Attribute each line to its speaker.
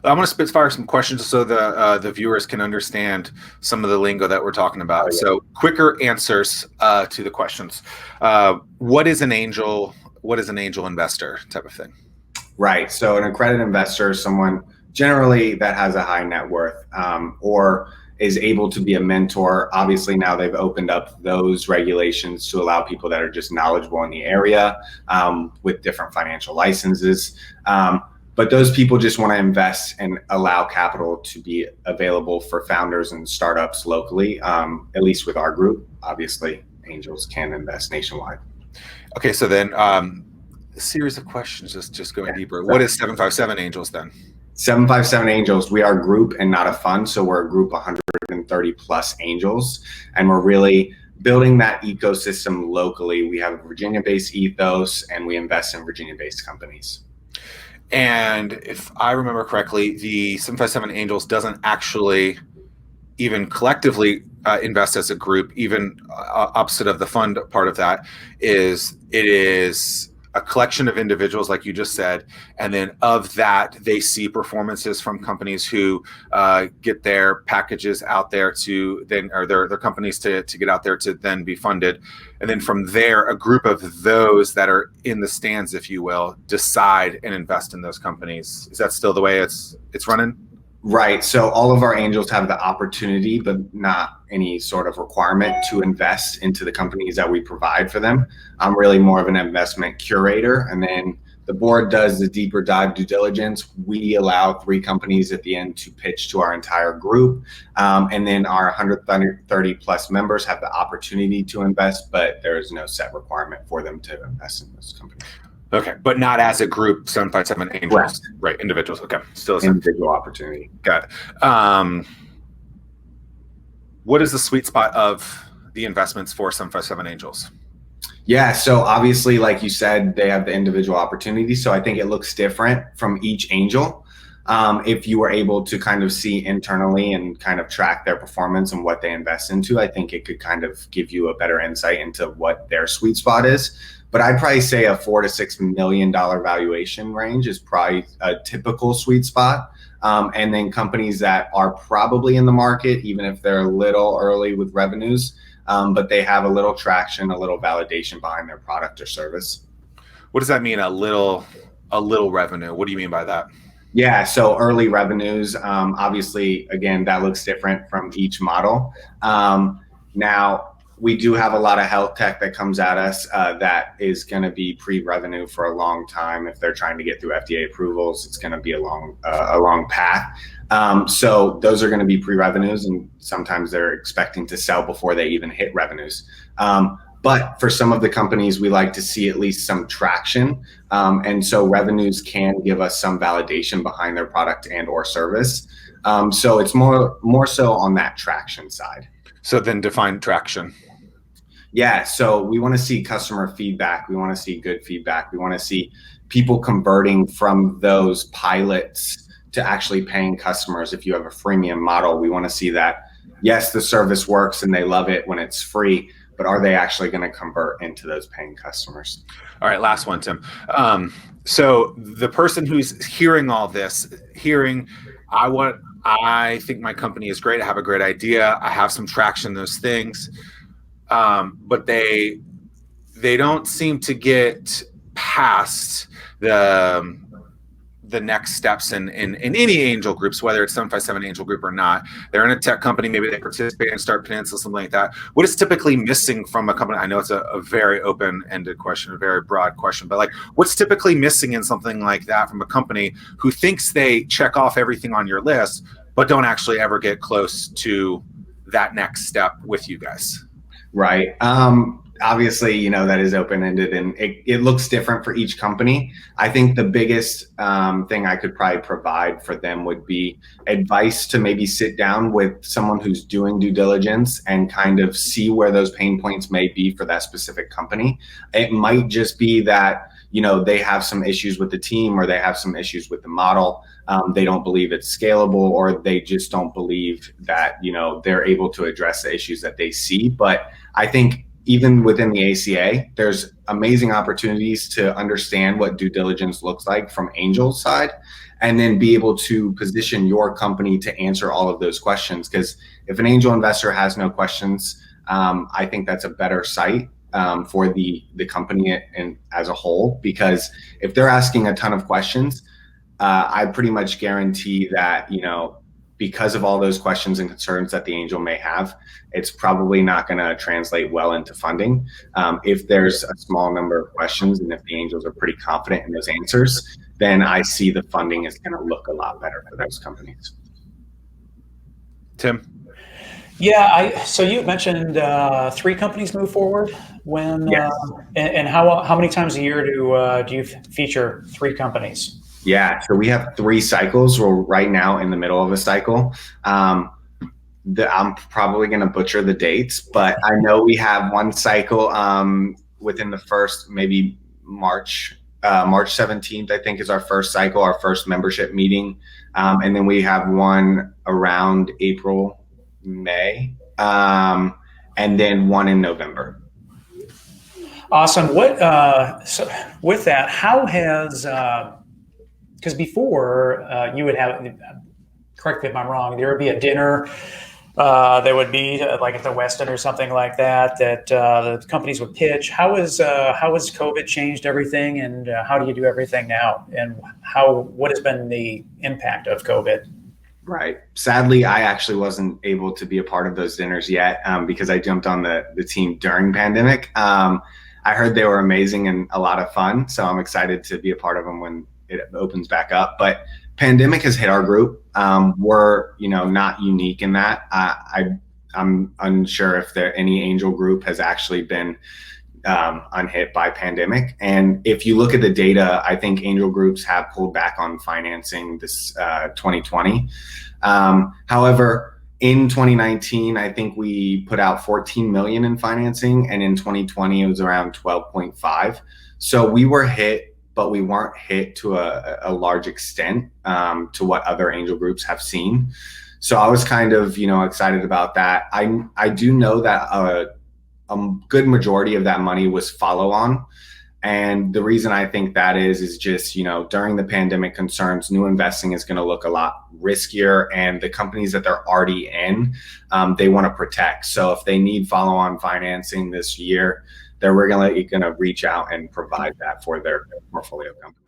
Speaker 1: I want to spitfire some questions so the viewers can understand some of the lingo that we're talking about.
Speaker 2: Oh, yeah.
Speaker 1: So quicker answers to the questions. What is an angel? What is an angel investor type of thing?
Speaker 2: Right. So an accredited investor is someone generally that has a high net worth or is able to be a mentor. Obviously, now they've opened up those regulations to allow people that are just knowledgeable in the area with different financial licenses. But those people just want to invest and allow capital to be available for founders and startups locally, at least with our group. Obviously, angels can invest nationwide.
Speaker 1: Okay, so then a series of questions, just going deeper. What is 757 Angels then?
Speaker 2: 757 Angels, we are a group and not a fund. So we're a group of 130 plus angels, and we're really building that ecosystem locally. We have a Virginia-based ethos, and we invest in Virginia-based companies.
Speaker 1: And if I remember correctly, the 757 Angels doesn't actually even collectively invest as a group. Even opposite of the fund part of that is it is a collection of individuals, like you just said, and then of that, they see performances from companies who get their packages out there to then, or their companies to get out there to then be funded. And then from there, a group of those that are in the stands, if you will, decide and invest in those companies. Is that still the way it's running?
Speaker 2: Right. So all of our angels have the opportunity, but not any sort of requirement to invest into the companies that we provide for them. I'm really more of an investment curator. And then the board does the deeper dive due diligence. We allow 3 companies at the end to pitch to our entire group. And then our 130 plus members have the opportunity to invest, but there is no set requirement for them to invest in those companies.
Speaker 1: Okay, but not as a group, 757 Angels, right? Individuals. Okay, still a
Speaker 2: individual opportunity.
Speaker 1: Got it. What is the sweet spot of the investments for 757 Angels?
Speaker 2: Yeah, so obviously, like you said, they have the individual opportunity. So I think it looks different from each angel. If you were able to kind of see internally and kind of track their performance and what they invest into, I think it could kind of give you a better insight into what their sweet spot is. But I'd probably say a $4 to $6 million valuation range is probably a typical sweet spot. And then companies that are probably in the market, even if they're a little early with revenues, but they have a little traction, a little validation behind their product or service.
Speaker 1: What does that mean, a little revenue? What do you mean by that?
Speaker 2: Yeah, so early revenues, obviously, again, that looks different from each model. Now, we do have a lot of health tech that comes at us that is going to be pre-revenue for a long time. If they're trying to get through FDA approvals, it's going to be a long path. So those are going to be pre-revenues, and sometimes they're expecting to sell before they even hit revenues. But for some of the companies, we like to see at least some traction. And so revenues can give us some validation behind their product and or service. So it's more so on that traction side.
Speaker 1: So then define traction.
Speaker 2: Yeah, so we want to see customer feedback. We want to see good feedback. We want to see people converting from those pilots to actually paying customers. If you have a freemium model, we want to see that, yes, the service works and they love it when it's free, but are they actually going to convert into those paying customers?
Speaker 1: All right, last one, Tim. So the person who's hearing all this, I think my company is great. I have a great idea. I have some traction in those things. But they don't seem to get past the next steps in any angel groups, whether it's 757 Angel Group or not. They're in a tech company, maybe they participate in Start Peninsula, something like that. What is typically missing from a company? I know it's a very open-ended question, a very broad question, but like, what's typically missing in something like that from a company who thinks they check off everything on your list, but don't actually ever get close to that next step with you guys?
Speaker 2: Right. Obviously, that is open-ended, and it looks different for each company. I think the biggest thing I could probably provide for them would be advice to maybe sit down with someone who's doing due diligence and kind of see where those pain points may be for that specific company. It might just be that, they have some issues with the team, or they have some issues with the model. They don't believe it's scalable, or they just don't believe that, they're able to address the issues that they see. But I think even within the ACA, there's amazing opportunities to understand what due diligence looks like from Angel's side, and then be able to position your company to answer all of those questions. Because if an angel investor has no questions, I think that's a better site for the company and as a whole. Because if they're asking a ton of questions, I pretty much guarantee that, because of all those questions and concerns that the angel may have, it's probably not going to translate well into funding. If there's a small number of questions and if the angels are pretty confident in those answers, then I see the funding is going to look a lot better for those companies.
Speaker 1: Tim?
Speaker 3: Yeah, so you mentioned 3 companies move forward when,
Speaker 2: Yes.
Speaker 3: And how many times a year do you feature 3 companies?
Speaker 2: Yeah, so we have 3 cycles. We're right now in the middle of a cycle. I'm probably going to butcher the dates, but I know we have one cycle within the first, maybe March 17th, I think, is our first cycle, our first membership meeting. And then we have one around April, May, and then one in November.
Speaker 3: Awesome. So with that, how has, because before you would have, correct me if I'm wrong, there would be a dinner, there would be like at the Westin or something like that, the companies would pitch. How has COVID changed everything, and how do you do everything now? And what has been the impact of COVID?
Speaker 2: Right. Sadly, I actually wasn't able to be a part of those dinners yet because I jumped on the team during pandemic. I heard they were amazing and a lot of fun, so I'm excited to be a part of them when it opens back up. But pandemic has hit our group. We're not unique in that. I'm unsure if any angel group has actually been unhit by pandemic. And if you look at the data, I think angel groups have pulled back on financing this 2020. However, in 2019, I think we put out 14 million in financing, and in 2020 it was around 12.5. So we were hit, but we weren't hit to a large extent to what other angel groups have seen. So I was kind of excited about that. I do know that a good majority of that money was follow on. And the reason I think that is just, during the pandemic concerns, new investing is going to look a lot riskier, and the companies that they're already in, they want to protect. So if they need follow on financing this year, they're going to reach out and provide that for their portfolio company.